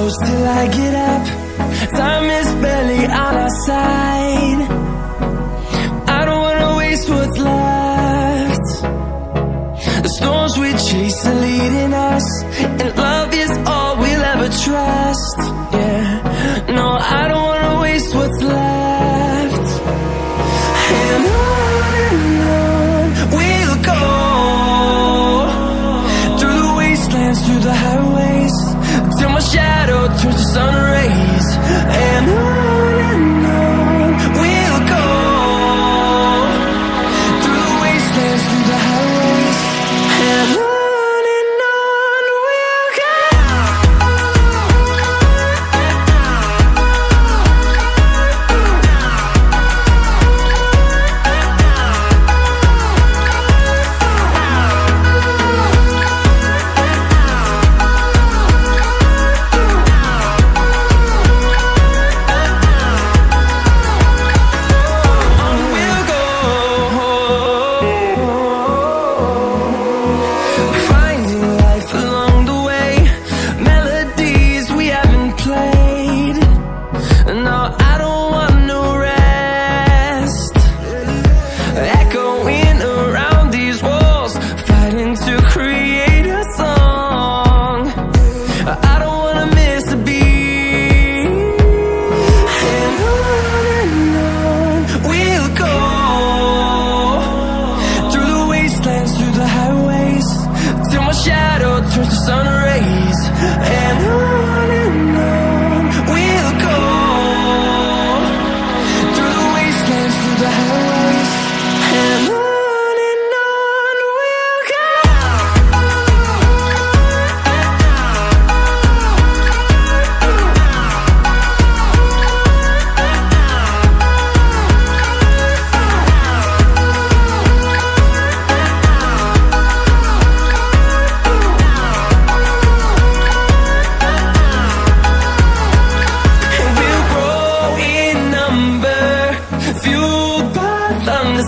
close till I get up. Time is barely on our side. I don't wanna waste what's left. The storms we chase are leading us, and love is all we'll ever trust. Yeah, no, I don't wanna waste what's left. And on we'll go, through the wastelands, through the highways, till my shadow turns to sun rays. And on we'll go, through the wastelands, through the highways, and on we'll go. Turns to sun rays, and on we'll go, through the wastelands, through the highways, and on we'll go.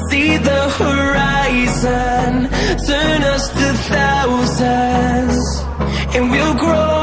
See the horizon turn us to thousands, and we'll grow